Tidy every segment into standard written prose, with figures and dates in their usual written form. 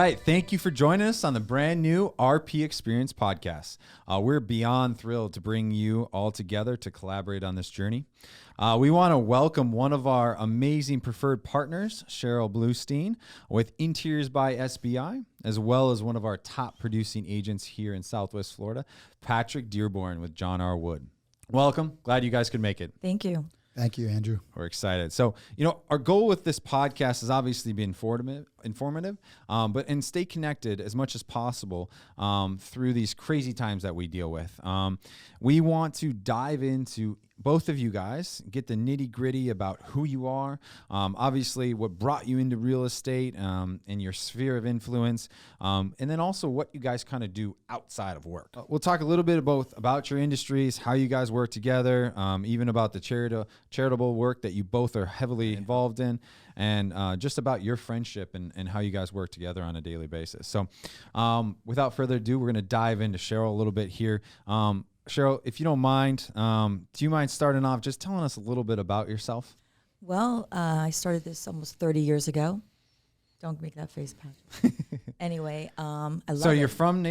right. Thank you for joining us on the brand new RP Experience podcast. We're beyond thrilled to bring you all together to collaborate on this journey. We want to welcome one of our amazing preferred partners, Sheryl Bleustein, with Interiors by SBI, as well as one of our top producing agents here in Southwest Florida, Patrick Dearborn with John R. Wood. Welcome. Glad you guys could make it. Thank you. Thank you, Andrew. We're excited. So, our goal with this podcast is obviously be informative, but stay connected as much as possible through these crazy times that we deal with. We want to dive into both of you guys, get the nitty gritty about who you are, obviously what brought you into real estate and your sphere of influence, and then also what you guys kind of do outside of work. We'll talk a little bit about your industries, how you guys work together, even about the charitable work that you both are heavily involved in, and just about your friendship and how you guys work together on a daily basis. So without further ado, we're going to dive into Sheryl a little bit here. Cheryl, if you don't mind, do you mind starting off just telling us a little bit about yourself? Well, I started this almost 30 years ago. Don't make that face, Patrick. Anyway, I love it. So you're from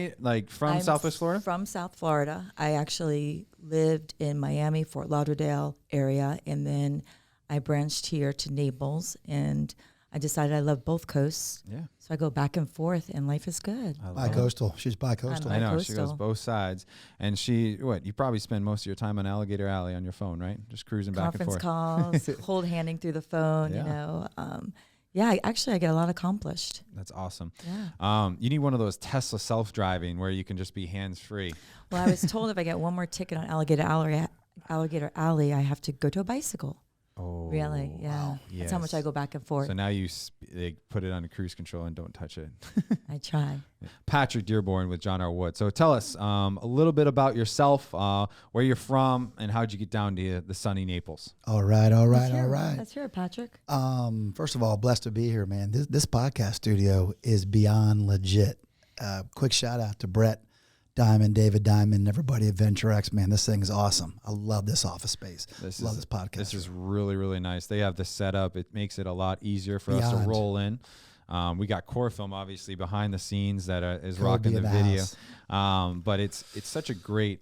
Southwest Florida? From South Florida. I actually lived in Miami, Fort Lauderdale area, and then I branched here to Naples, and I decided I love both coasts. Yeah. So I go back and forth, and life is good. Bi-coastal. She's bi-coastal. I know. She goes both sides. And you probably spend most of your time on Alligator Alley on your phone, right? Just cruising back and forth. Conference calls, hold handing through the phone, Yeah. I get a lot accomplished. That's awesome. Yeah. You need one of those Tesla self-driving where you can just be hands-free. Well, I was told if I get one more ticket on Alligator Alley, I have to go to a bicycle. Oh, really? Yeah. Wow. That's how much I go back and forth. So now they put it on cruise control and don't touch it. I try. Patrick Dearborn with John R. Wood. So tell us a little bit about yourself, where you're from, and how'd you get down to the sunny Naples? All right. Let's hear it, Patrick. First of all, blessed to be here, man. This podcast studio is beyond legit. Quick shout out to Brett Diamond, David Diamond, everybody at VentureX. Man, this thing is awesome. I love this office space. Love this podcast. This is really, really nice. They have the setup. It makes it a lot easier for us to roll in. We got Core Film, obviously, behind the scenes that is rocking the video. But it's such a great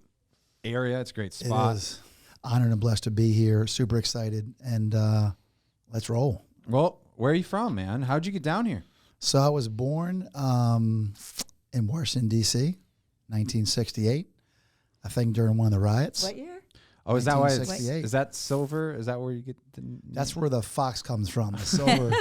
area. It's a great spot. It is. Honored and blessed to be here. Super excited. And let's roll. Well, where are you from, man? How'd you get down here? So I was born in Washington, D.C., 1968, I think during one of the riots. What year? Oh, is that why is that silver? Is that where you get the That's where the fox comes from. The silver.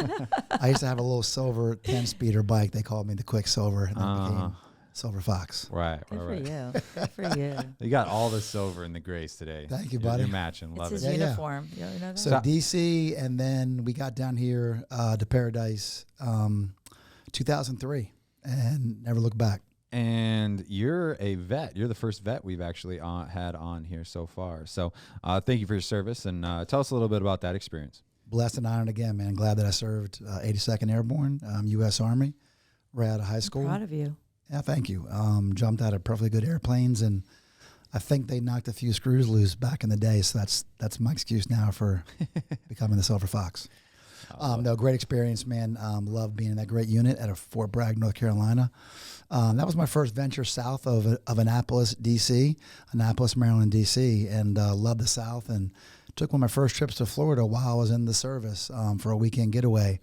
I used to have a little silver 10-speeder bike. They called me the Quicksilver, and then it became Silver Fox. Right. Good for you. Good for you. You got all the silver and the grays today. Thank you, buddy. You're matching. Love it's it. his uniform. You know that? So DC, and then we got down here to Paradise 2003, and never looked back. And you're a vet. You're the first vet we've actually had on here so far. So thank you for your service, and tell us a little bit about that experience. Blessed and honored again, man. Glad that I served 82nd Airborne, U.S. Army, right out of high school. I'm proud of you. Yeah, thank you. Jumped out of perfectly good airplanes, and I think they knocked a few screws loose back in the day, so that's my excuse now for becoming the Silver Fox. No, great experience, man. Loved being in that great unit at Fort Bragg, North Carolina. That was my first venture south of Annapolis, Maryland, D.C., and loved the South, and took one of my first trips to Florida while I was in the service for a weekend getaway.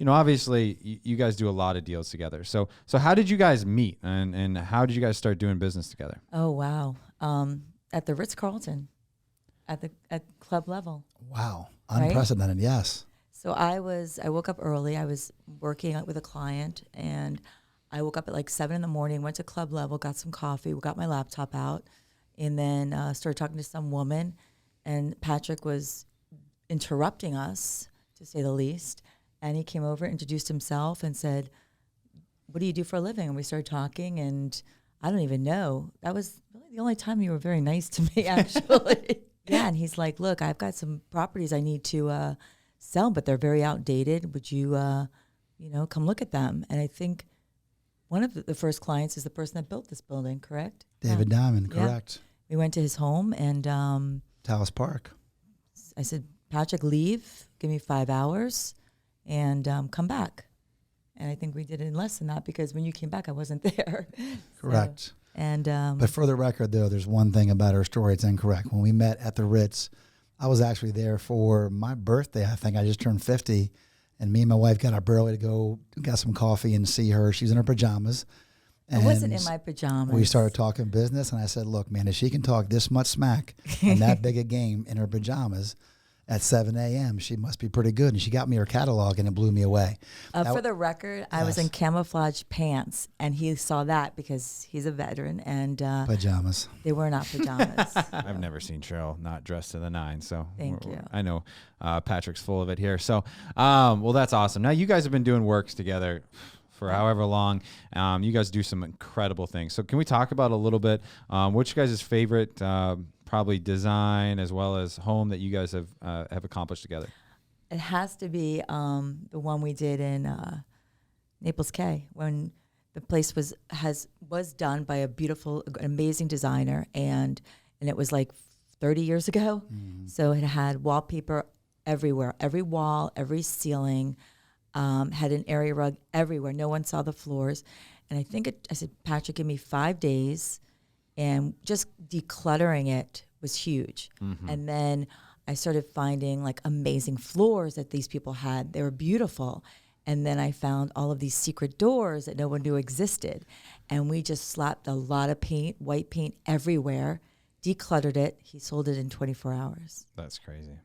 Obviously, you guys do a lot of deals together. So how did you guys meet, and how did you guys start doing business together? Oh, wow. At the Ritz-Carlton, at club level. Wow. Unprecedented, right? Yes. So I woke up early. I was working with a client, and I woke up at like 7 a.m, went to club level, got some coffee, got my laptop out, and then started talking to some woman. And Patrick was interrupting us, to say the least. And he came over, introduced himself, and said, "What do you do for a living?" And we started talking, and I don't even know. That was really the only time you were very nice to me, actually. Yeah, and he's like, "Look, I've got some properties I need to sell, but they're very outdated. Would you, come look at them?" And I think one of the first clients is the person that built this building, correct? David Diamond, correct. We went to his home, and Taos Park. I said, "Patrick, leave. Give me 5 hours, and come back." And I think we did it in less than that because when you came back, I wasn't there. Correct. So, and But for the record, though, there's one thing about her story. It's incorrect. When we met at the Ritz, I was actually there for my birthday. I think I just turned 50. And me and my wife got up early to go, got some coffee and see her. She was in her pajamas. I wasn't in my pajamas. We started talking business, and I said, look, man, if she can talk this much smack and that big a game in her pajamas at 7 a.m., she must be pretty good. And she got me her catalog, and it blew me away. For the record, I was in camouflage pants, and he saw that because he's a veteran. And pajamas. They were not pajamas. I've never seen Cheryl not dressed to the nines. So Thank you. I know Patrick's full of it here. So, well, that's awesome. Now, you guys have been doing works together for however long. You guys do some incredible things. So can we talk about a little bit, what's your guys' favorite probably design as well as home that you guys have accomplished together? It has to be the one we did in Naples Cay when the place was done by a beautiful, amazing designer, and it was like 30 years ago. Mm-hmm. So it had wallpaper everywhere, every wall, every ceiling. Had an area rug everywhere. No one saw the floors. And I said, Patrick, give me 5 days. And just decluttering it was huge. Mm-hmm. And then I started finding like amazing floors that these people had. They were beautiful. And then I found all of these secret doors that no one knew existed. And we just slapped a lot of paint, white paint everywhere, decluttered it. He sold it in 24 hours. That's crazy.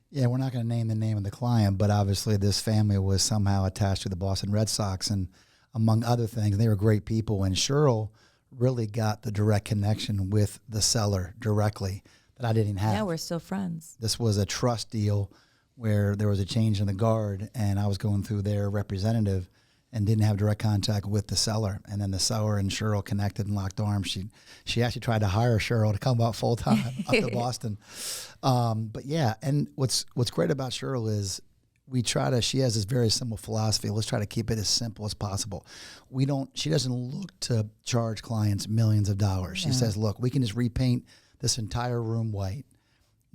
Yeah, we're not going to name the name of the client, but obviously this family was somehow attached to the Boston Red Sox, and among other things, they were great people. And Cheryl really got the direct connection with the seller directly that I didn't have. Yeah, we're still friends. This was a trust deal where there was a change in the guard, and I was going through their representative and didn't have direct contact with the seller. And then the seller and Cheryl connected and locked arms. She actually tried to hire Cheryl to come out full time up to Boston. But yeah, and what's great about Cheryl is she has this very simple philosophy. Let's try to keep it as simple as possible. She doesn't look to charge clients millions of dollars. She says, look, we can just repaint this entire room white.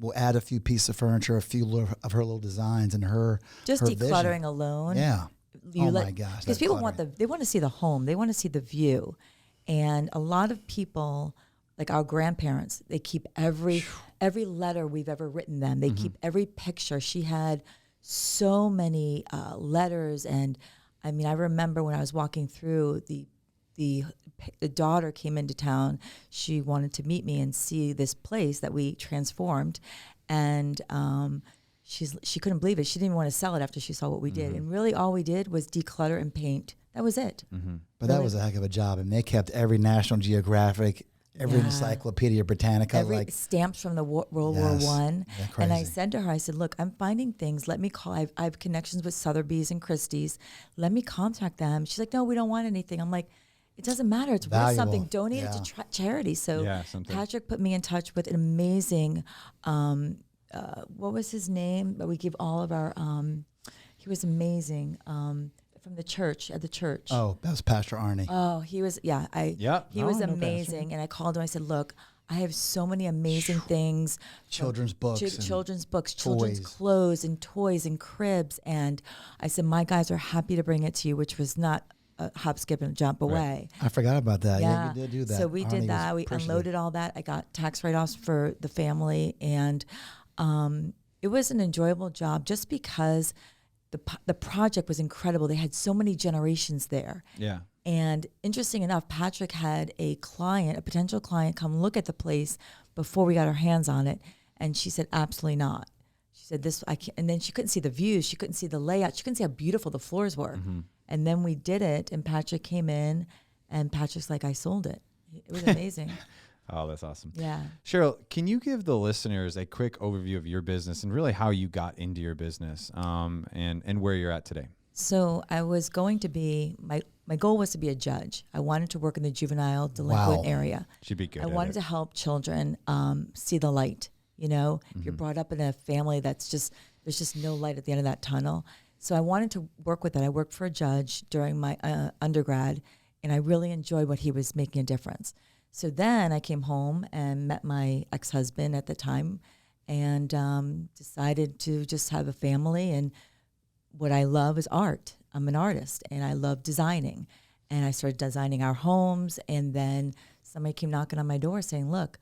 We'll add a few pieces of furniture, a few of her little designs and her decluttering vision. Alone. Yeah. My gosh. Because people want to see the home. They want to see the view. And a lot of people, like our grandparents, they keep every letter we've ever written them. They keep every picture. She had so many letters. And I mean, I remember when I was walking through, the daughter came into town. She wanted to meet me and see this place that we transformed. And she couldn't believe it. She didn't even want to sell it after she saw what we did. And really all we did was declutter and paint. That was it. Mm-hmm. But that was a heck of a job. And they kept every National Geographic, every Encyclopedia Britannica. Every stamps from the World War I. And I said to her, I said, look, I'm finding things. Let me call. I have connections with Sotheby's and Christie's. Let me contact them. She's like, no, we don't want anything. I'm like, it doesn't matter. It's worth something. Donate it to charity. So Patrick put me in touch with an amazing what was his name? But we give all of our. He was amazing. From the church at the church. Oh, that was Pastor Arnie. Oh, he was. Yeah, he was amazing. And I called him. I said, "Look, I have so many amazing things. Children's books, children's clothes, and toys and cribs." And I said, "My guys are happy to bring it to you," which was not a hop, skip, and jump away. I forgot about that. Yeah, you did do that. So we did that. We unloaded all that. I got tax write-offs for the family, and it was an enjoyable job just because the project was incredible. They had so many generations there. Yeah. And interesting enough, Patrick had a potential client, come look at the place before we got our hands on it, and she said, absolutely not. She said, "This I can't." And then she couldn't see the views, she couldn't see the layout, she couldn't see how beautiful the floors were. Mm-hmm. And then we did it, and Patrick came in, and Patrick's like, "I sold it." It was amazing. Oh, that's awesome. Yeah. Cheryl, can you give the listeners a quick overview of your business and really how you got into your business and where you're at today? So I was going to be, my goal was to be a judge. I wanted to work in the juvenile delinquent area. She'd be good. I wanted to help children see the light. You know, if you're brought up in a family there's just no light at the end of that tunnel. So I wanted to work with that. I worked for a judge during my undergrad, and I really enjoyed what he was making a difference. So then I came home and met my ex-husband at the time, and decided to just have a family. And what I love is art. I'm an artist and I love designing. And I started designing our homes. And then somebody came knocking on my door saying, look,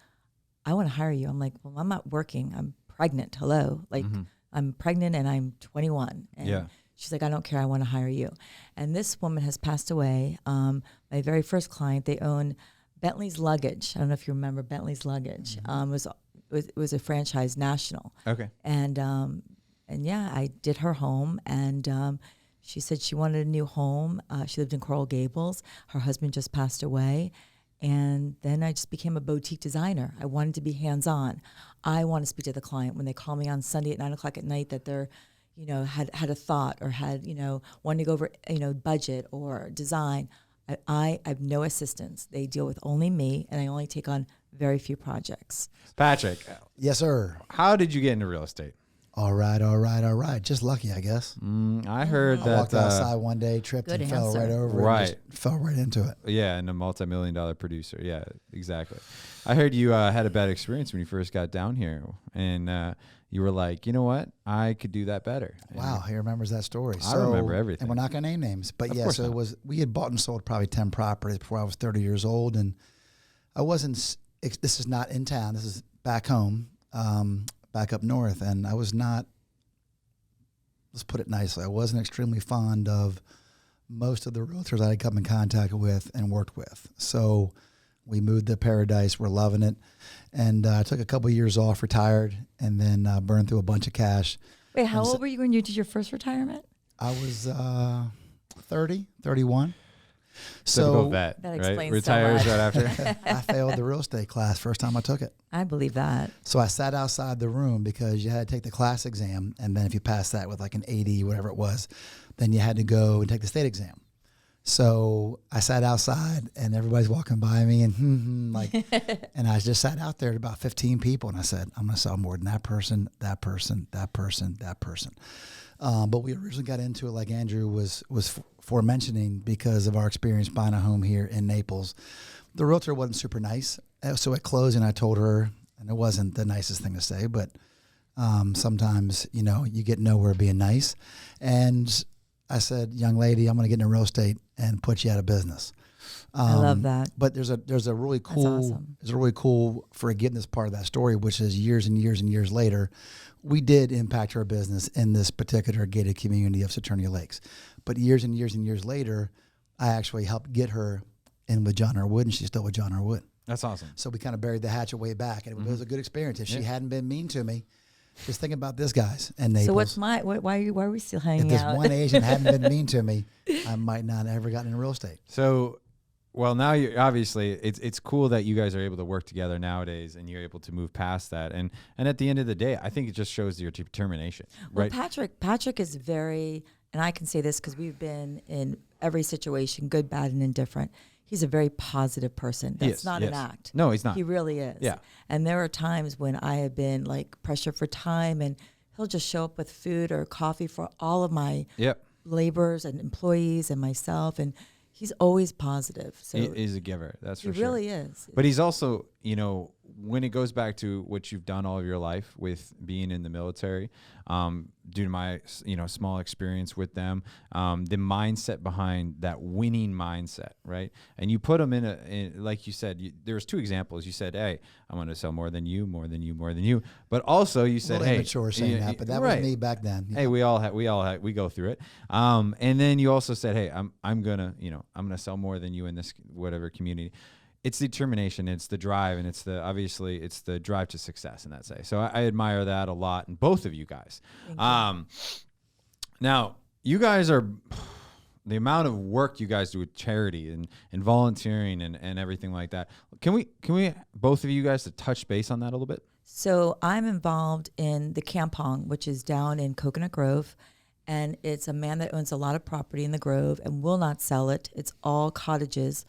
I want to hire you. I'm like, well, I'm not working. I'm pregnant. Hello. Like, I'm pregnant and I'm 21. And she's like, I don't care. I want to hire you. And this woman has passed away. My very first client, they own Bentley's Luggage. I don't know if you remember Bentley's Luggage. It was a franchise national. Okay. And yeah, I did her home, and she said she wanted a new home. She lived in Coral Gables. Her husband just passed away. And then I just became a boutique designer. I wanted to be hands-on. I want to speak to the client when they call me on Sunday at 9 o'clock at night that they're, had a thought or had, wanted to go over, budget or design. I have no assistants. They deal with only me, and I only take on very few projects. Patrick. Yes, sir. How did you get into real estate? All right. Just lucky, I guess. I heard I that. walked outside one day, tripped Good and fell answer. right over. Right. And just fell right into it. Yeah, and a multi-million-dollar producer. Yeah, exactly. I heard you had a bad experience when you first got down here, and you were like, you know what? I could do that better. And Wow, he remembers that story. I remember everything. And we're not going to name names. But Of yeah, course so not. we had bought and sold probably 10 properties before I was 30 years old. And I wasn't, this is not in town. This is back home, back up north. And I was not, let's put it nicely, I wasn't extremely fond of most of the realtors I had come in contact with and worked with. So we moved to Paradise. We're loving it. And I took a couple of years off, retired, and then burned through a bunch of cash. Wait, how old were you when you did your first retirement? I was 30, 31. Typical So vet, That right? explains so Retires much. right after. I failed the real estate class first time I took it. I believe that. So I sat outside the room because you had to take the class exam. And then if you passed that with like an 80, whatever it was, then you had to go and take the state exam. So I sat outside and everybody's walking by me and and I just sat out there to about 15 people. And I said, I'm going to sell more than that person, that person, that person, that person. But we originally got into it, like Andrew was forementioning, because of our experience buying a home here in Naples. The realtor wasn't super nice. So at closing, I told her, and it wasn't the nicest thing to say, but sometimes, you get nowhere being nice. And I said, young lady, I'm going to get into real estate and put you out of business. I love that. But there's a really cool, awesome. there's a really cool forgiveness part of that story, which is years and years and years later, we did impact her business in this particular gated community of Saturnia Lakes. But years and years and years later, I actually helped get her in with John R. Wood, and she's still with John R. Wood. That's awesome. So we kind of buried the hatchet way back, and it was a good experience. If she hadn't been mean to me, just think about this, guys, in Naples. So why are we still hanging If this out? one Asian hadn't been mean to me, I might not have ever gotten into real estate. So, well, now you're obviously it's cool that you guys are able to work together nowadays, and you're able to move past that. And at the end of the day, I think it just shows your determination, Well, right? Patrick is very, and I can say this because we've been in every situation, good, bad, and indifferent. He's a very positive person. He That's is, not yes. an act. No, he's not. He really is. Yeah. And there are times when I have been like pressure for time, and he'll just show up with food or coffee for all of my Yep. laborers and employees and myself, and he's always positive. So He is a giver. That's for he sure. really is. But he's also, when it goes back to what you've done all of your life with being in the military, due to my, small experience with them, the mindset behind that winning mindset, right? And you put them in like you said, there's two examples. You said, hey, I'm going to sell more than you, more than you, more than you. But also you said, hey, Immature saying that, but that right. was me back then. Hey, we go through it. And then you also said, hey, I'm gonna sell more than you in this whatever community. It's the determination, it's the drive, and it's the drive to success in that say. So I admire that a lot in both of you guys. Now you guys are the amount of work you guys do with charity and volunteering and everything like that. Can we both of you guys to touch base on that a little bit? So I'm involved in the Campong, which is down in Coconut Grove. And it's a man that owns a lot of property in the Grove and will not sell it. It's all cottages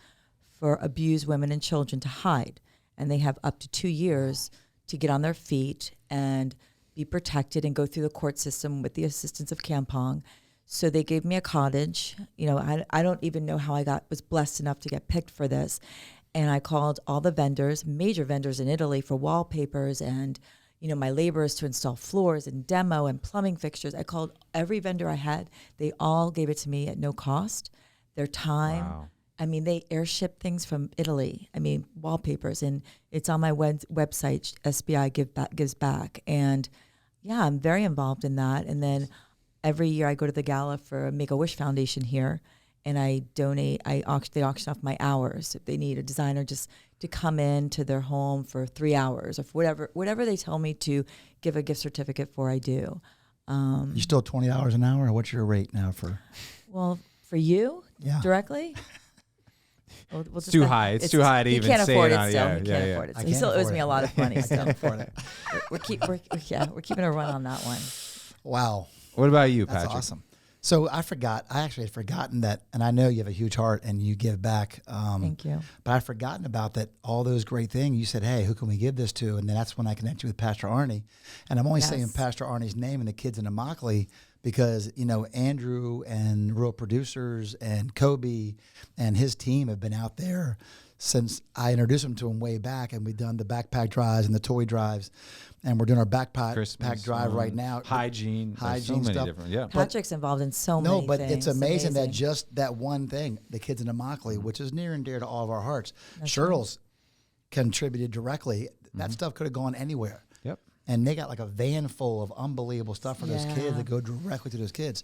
for abused women and children to hide. And they have up to 2 years to get on their feet and be protected and go through the court system with the assistance of Campong. So they gave me a cottage. I don't even know how I was blessed enough to get picked for this. And I called all the vendors, major vendors in Italy, for wallpapers and, my laborers to install floors and demo and plumbing fixtures. I called every vendor I had. They all gave it to me at no cost. Their time. Wow. I mean, they airship things from Italy. I mean, wallpapers, and it's on my website. SBI gives back, and yeah, I'm very involved in that. And then every year I go to the gala for Make-A-Wish Foundation here, and I donate. They auction off my hours if they need a designer just to come in to their home for 3 hours or for whatever they tell me to give a gift certificate for. I do. You still $20 an hour? Or what's your rate now for? Well, for you directly. It's too high. It's too high to even say it. He can't afford it. So he still owes me a lot of money. I can't afford it. We're keeping a run on that one. Wow. What about you, Patrick? That's awesome. So I actually had forgotten that, and I know you have a huge heart and you give back. Thank you. But I'd forgotten about that, all those great things. You said, hey, who can we give this to? And then that's when I connected you with Pastor Arnie. And I'm only saying Pastor Arnie's name and the kids in Immokalee because, Andrew and Real Producers and Kobe and his team have been out there since I introduced them to him way back, and we've done the backpack drives and the toy drives, and we're doing our backpack drive right now. Hygiene so many stuff. Different, Patrick's involved in so many things. No, but it's amazing that just that one thing, the kids in Immokalee, which is near and dear to all of our hearts. Cheryl's contributed directly. That stuff could have gone anywhere. Yep. And they got like a van full of unbelievable stuff for those kids that go directly to those kids.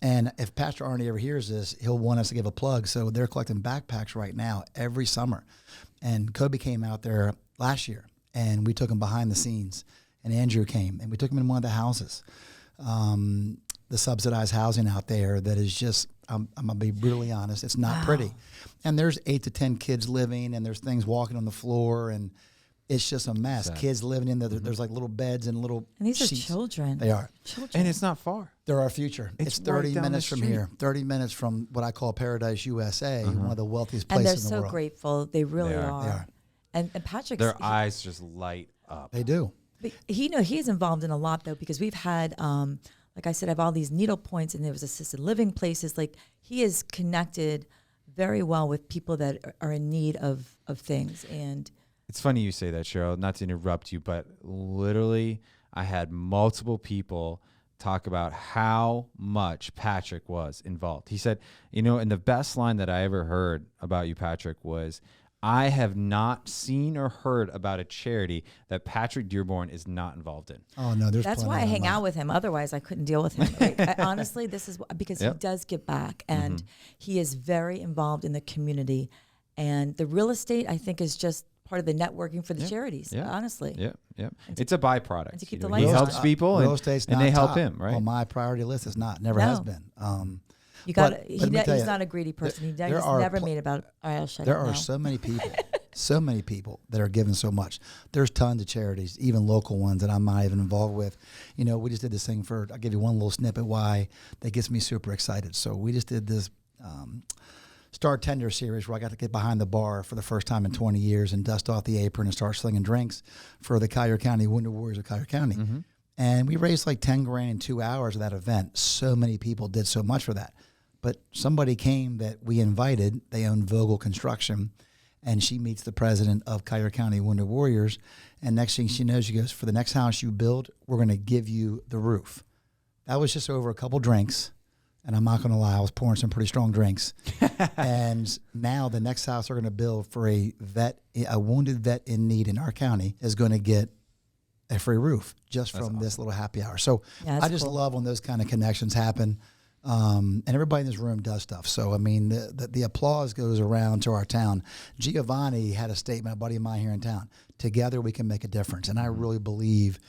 And if Pastor Arnie ever hears this, he'll want us to give a plug. So they're collecting backpacks right now every summer. And Kobe came out there last year, and we took him behind the scenes. And Andrew came, and we took him in one of the houses, the subsidized housing out there that is just, I'm going to be brutally honest, it's not pretty. And there's 8 to 10 kids living, and there's things walking on the floor, and it's just a mess. Sad. Kids living in there. There's like little beds and little And these sheets. are children. They are. Children. And it's not far. They're our future. It's 30 right down minutes the from street. here. 30 minutes from what I call Paradise, USA, one of the wealthiest And places they're in the so world. grateful. They really They are. are. They are. And Patrick's... Their eyes just light up. They do. But he's involved in a lot, though, because we've had, like I said, I have all these needle points, and there was assisted living places. Like, he is connected very well with people that are in need of things. And It's funny you say that, Cheryl, not to interrupt you, but literally I had multiple talk about how much Patrick was involved. He said, and the best line that I ever heard about you, Patrick, was, I have not seen or heard about a charity that Patrick Dearborn is not involved in. Oh, no, there's that's why I hang out with him. Otherwise, I couldn't deal with him. Honestly, this is because he does give back, and he is very involved in the community. And the real estate, I think, is just part of the networking for the charities, honestly. Yeah. It's a byproduct. And to keep the He lights helps on. people, real and estate's they not help top him, right? on my priority list. It's not. Never has been. You got. But let me tell He's you, not a greedy person. He's there never are made about. All right, I'll shut There up are now. so many people that are giving so much. There's tons of charities, even local ones that I'm not even involved with. We just did this thing I'll give you one little snippet why that gets me super excited. So we just did this Star Tender series where I got to get behind the bar for the first time in 20 years and dust off the apron and start slinging drinks for the Collier County Wounded Warriors of Collier County. And we raised like 10 grand in 2 hours of that event. So many people did so much for that. But somebody came that we invited. They own Vogel Construction, and she meets the president of Collier County Wounded Warriors. And next thing she knows, she goes, for the next house you build, we're going to give you the roof. That was just over a couple drinks. And I'm not going to lie, I was pouring some pretty strong drinks. And now the next house they're going to build for a wounded vet in need in our county is going to get a free roof just from this little happy hour. So I just love when those kind of connections happen. And everybody in this room does stuff. So, I mean, the applause goes around to our town. Giovanni had a statement, a buddy of mine here in town. Together we can make a difference. And I really believe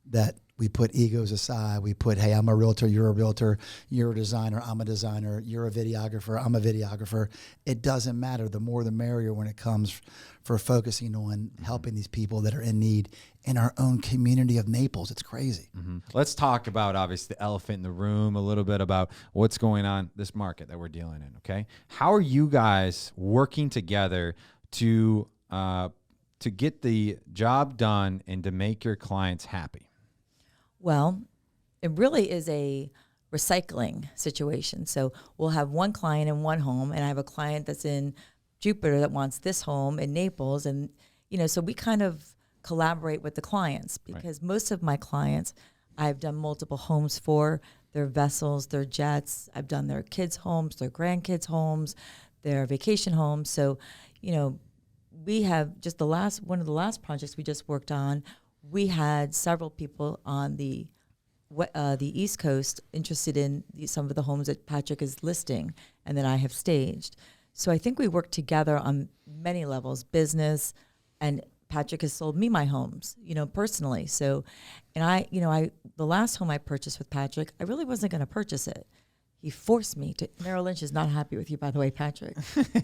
that we put egos aside. We put, hey, I'm a realtor, you're a designer, I'm a designer, you're a videographer, I'm a videographer. It doesn't matter. The more the merrier when it comes for focusing on helping these people that are in need in our own community of Naples. It's crazy. Let's talk about, obviously, the elephant in the room, a little bit about what's going on this market that we're dealing in, okay? How are you guys working together to get the job done and to make your clients happy? Well, it really is a recycling situation. So we'll have one client in one home, and I have a client that's in Jupiter that wants this home in Naples. And, so we kind of collaborate with the clients, because most of my clients I've done multiple homes for, their vessels, their jets. I've done their kids' homes, their grandkids' homes, their vacation homes. So, you know, we have just one of the last projects we just worked on, we had several people on the East Coast interested in some of the homes that Patrick is listing and that I have staged. So I think we work together on many levels, business, and Patrick has sold me my homes, you know, personally. So, and the last home I purchased with Patrick, I really wasn't going to purchase it. He forced me to. Merrill Lynch is not happy with you, by the way, Patrick.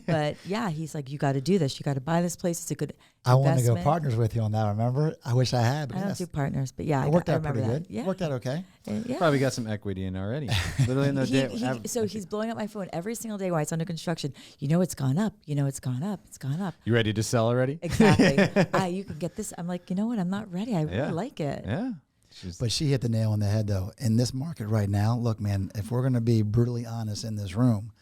But yeah, he's like, you got to do this. You got to buy this place. It's a good investment. I want to go partners with you on that. Remember? I wish I had. But I don't do partners, but yeah, it worked out remember pretty that. good. Yeah. Worked out okay. Yeah. Probably got some equity in already. Literally in the day. So he's blowing up my phone every single day while it's under construction. You know it's gone up. You know it's gone up. It's gone up. You ready to sell already? Exactly. You can get this. I'm like, you know what? I'm not ready. I really like it. Yeah. But she hit the nail on the head, though. In this market right now, look, man, if we're going to be brutally honest in this room,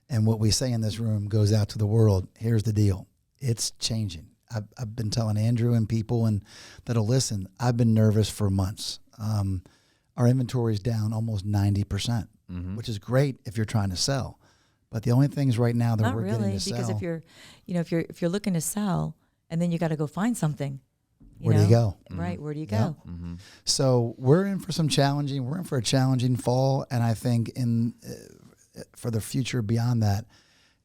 and what we say in this room goes out to the world, here's the deal. It's changing. I've been telling Andrew and people and that'll listen, I've been nervous for months. Our inventory is down almost 90%, which is great if you're trying to sell. But the only things right now that not we're really, getting to sell. because if you're looking to sell and then you got to go find something. Where do you go? Right. Where do you go? Yeah. So we're in for a challenging fall. And I think for the future beyond that,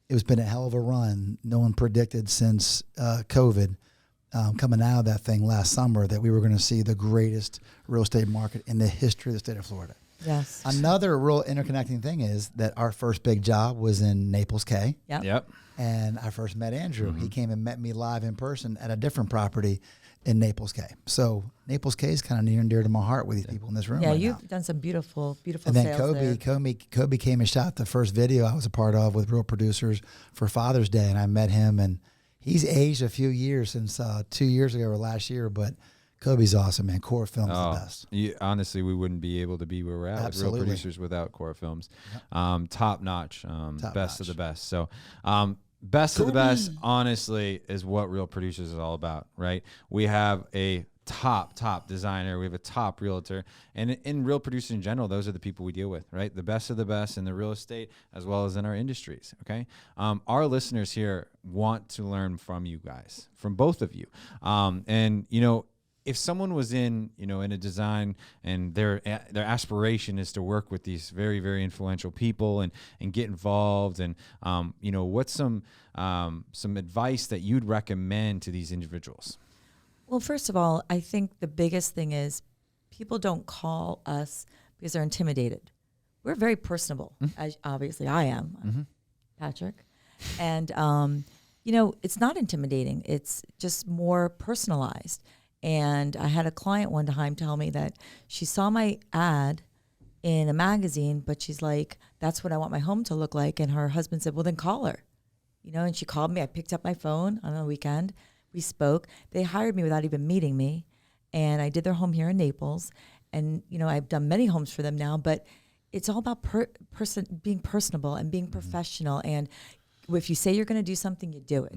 it's been a hell of a run. No one predicted since COVID coming out of that thing last summer that we were going to see the greatest real estate market in the history of the state of Florida. Yes. Another real interconnecting thing is that our first big job was in Naples Cay. Yep. And I first met Andrew. He came and met me live in person at a different property in Naples Cay. So Naples Cay is kind of near and dear to my heart with these people in this room. Yeah, right you've now. done some beautiful And then sales there. Kobe came and shot the first video I was a part of with Real Producers for Father's Day, and I met him, and he's aged a few years since 2 years ago or last year, but Kobe's awesome, man. Core Film's the best. Honestly, we wouldn't be able to be where we're at with Real Producers without Core Films. Top notch, best of the best. So best of the best, honestly, is what Real Producers is all about, right? We have a top designer. We have a top realtor. And in Real Producers in general, those are the people we deal with, right? The best of the best in the real estate as well as in our industries, okay? Our listeners here want to learn from you guys, from both of you. And, you know, if someone was in a design and their aspiration is to work with these very, very influential people and get involved and, what's some advice that you'd recommend to these individuals? Well, first of all, I think the biggest thing is people don't call us because they're intimidated. We're very personable, as obviously I am, Patrick. And, it's not intimidating. It's just more personalized. And I had a client one time tell me that she saw my ad in a magazine, but she's like, that's what I want my home to look like. And her husband said, well, then call her. And she called me. I picked up my phone on a weekend. We spoke. They hired me without even meeting me. And I did their home here in Naples. And, I've done many homes for them now. But it's all about being personable and being professional. And if you say you're going to do something, you do it.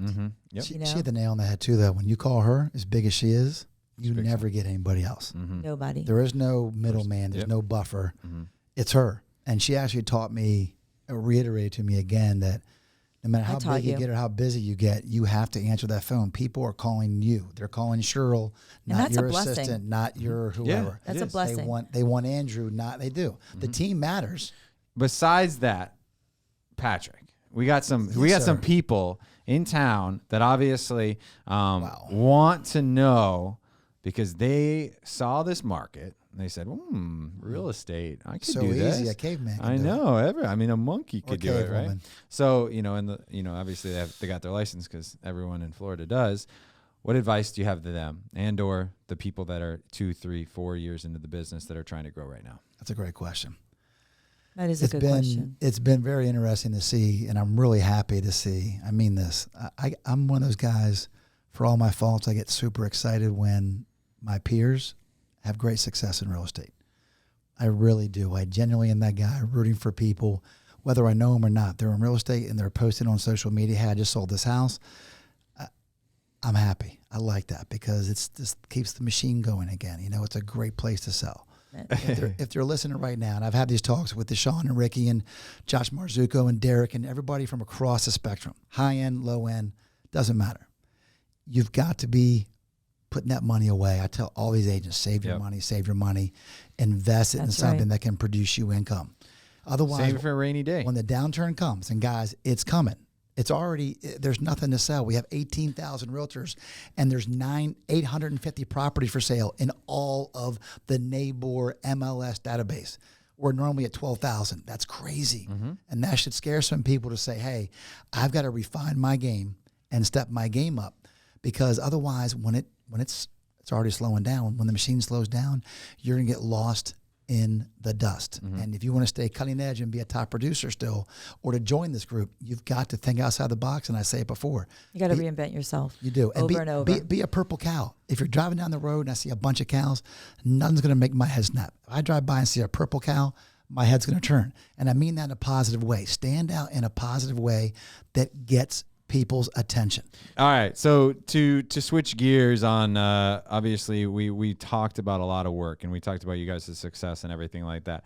Yep. She hit the nail on the head, too, though. When you call her, as big as she is, you never get anybody else. Nobody. There is no middleman. There's no buffer. It's her. And she actually taught me, reiterated to me again that no matter how big you get or how busy you get, you have to answer that phone. People are calling you. They're calling Cheryl, not your assistant, not your whoever. That's a blessing. They want Andrew, they do. The team matters. Besides that, Patrick, we got some people in town that obviously want to know, because they saw this market and they said, real estate, I could do this. So easy, a caveman I know. A monkey could do it, right? Woman. So, obviously they got their license because everyone in Florida does. What advice do you have to them and or the people that are 2, 3, 4 years into the business that are trying to grow right now? That's a great question. That is a good question. It's been very interesting to see, and I'm really happy to see. I mean this. I'm one of those guys, for all my faults, I get super excited when my peers have great success in real estate. I really do. I genuinely am that guy rooting for people, whether I know them or not. They're in real estate and they're posting on social media, hey, I just sold this house. I'm happy. I like that because it's just keeps the machine going again. You know, it's a great place to sell. If they're listening right now, and I've had these talks with Deshaun and Ricky and Josh Marzuko and Derek and everybody from across the spectrum, high end, low end, doesn't matter. You've got to be putting that money away. I tell all these agents, save your money, invest it in something that can produce you income. Otherwise, save it for a rainy day. When the downturn comes, and guys, it's coming. It's already, there's nothing to sell. We have 18,000 realtors, and there's 850 properties for sale in all of the NABOR MLS database. We're normally at 12,000. That's crazy. And that should scare some people to say, hey, I've got to refine my game and step my game up, because otherwise when it's already slowing down, when the machine slows down, you're going to get lost in the dust. And if you want to stay cutting edge and be a top producer still, or to join this group, you've got to think outside the box. And I say it before, you got to reinvent yourself. You do. And over and over. Be a purple cow. If you're driving down the road and I see a bunch of cows, nothing's going to make my head snap. If I drive by and see a purple cow, my head's going to turn. And I mean that in a positive way. Stand out in a positive way that gets people's attention. All right. So to switch gears on, obviously we talked about a lot of work, and we talked about you guys' success and everything like that.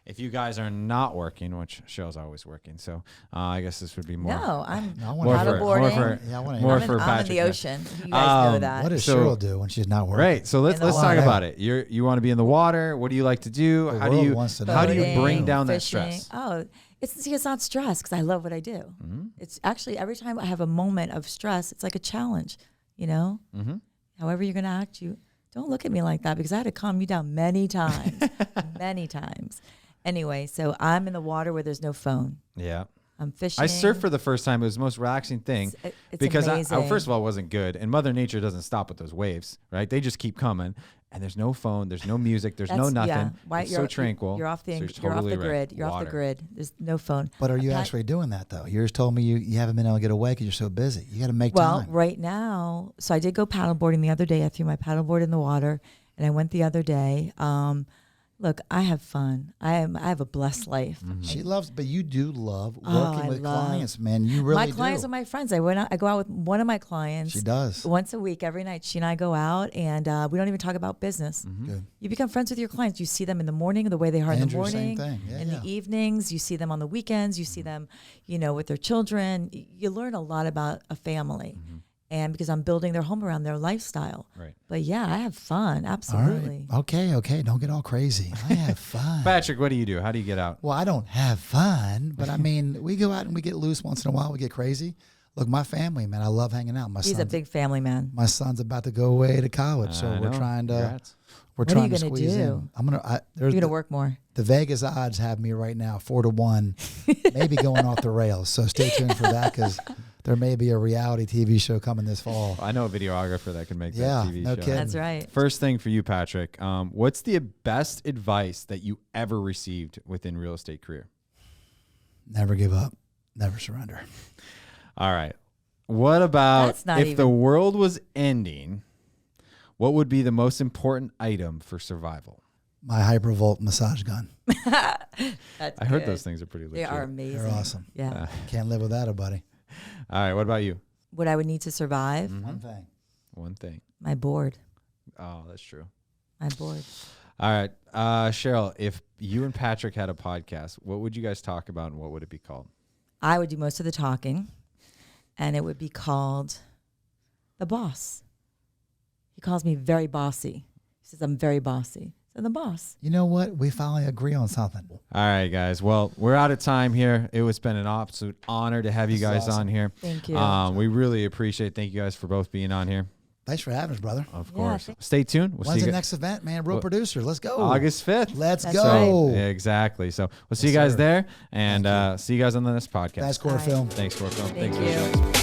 If you guys are not working, which Cheryl's always working, so I guess this would be more. No, I'm more for Patrick. I'm in the ocean. You guys know that. What does Cheryl do when she's not working? Right. So let's talk about it. You want to be in the water. What do you like to do? How do you bring down that stress? Oh, it's not stress, because I love what I do. It's actually every time I have a moment of stress, it's like a challenge. You know, however you're going to act, you don't look at me like that, because I had to calm you down many times, many times. Anyway, so I'm in the water where there's no phone. Yeah. I'm fishing. I surfed for the first time. It was the most relaxing thing, it's because I amazing. first of all, it wasn't good. And Mother Nature doesn't stop with those waves, right? They just keep coming. And there's no phone. There's no music. There's no nothing. Yeah. It's so tranquil. You're off the Totally grid. You're off the grid. There's no phone. But are you actually doing that, though? You just told me you haven't been able to get away because you're so busy. You got to make time. Well, right now, so I did go paddleboarding the other day. I threw my paddleboard in the water, and I went the other day. Look, I have fun. I have a blessed life. She loves, but you do love working with clients, man. You really do. My clients are my friends. I go out with one of my clients. She does. Once a week, every night, she and I go out, and we don't even talk about business. Good. You become friends with your clients. You see them in the morning, the way they are in the morning. Same thing. In the evenings, you see them on the weekends. You see them, with their children. You learn a lot about a family. And because I'm building their home around their lifestyle. Right. But yeah, I have fun. Absolutely. All right. Okay. Don't get all crazy. I have fun. Patrick, what do you do? How do you get out? Well, I don't have fun, but I mean, we go out and we get loose once in a while. We get crazy. Look, my family, man, I love hanging out. He's a big family man. My son's about to go away to college, so we're trying to. We're trying to squeeze in. You're gonna work more. The Vegas odds have me right now 4-1, maybe going off the rails. So stay tuned for that, because there may be a reality TV show coming this fall. I know a videographer that can make that TV show. Kidding. That's right. First thing for you, Patrick. What's the best advice that you ever received within real estate career? Never give up. Never surrender. All right. What about if the world was ending, what would be the most important item for survival? My Hypervolt massage gun. I heard those things are pretty legit. They are amazing. They're awesome. Yeah. Can't live without it, buddy. All right. What about you? What I would need to survive? One thing. My board. Oh, that's true. My board. All right. Cheryl, if you and Patrick had a podcast, what would you guys talk about, and what would it be called? I would do most of the talking, and it would be called The Boss. He calls me very bossy. He says I'm very bossy. So The Boss. You know what? We finally agree on something. All right, guys. Well, we're out of time here. It's been an absolute honor to have you guys on here. Thank you. We really appreciate it. Thank you guys for both being on here. Thanks for having us, brother. Of course. Stay tuned. When's the next event, man? Real Producer. Let's go. August 5th. Let's go. Right. Yeah, exactly. So we'll see you guys there, and see you guys on the next podcast. Thanks, Core Film. Thanks, Core Film. Thank you.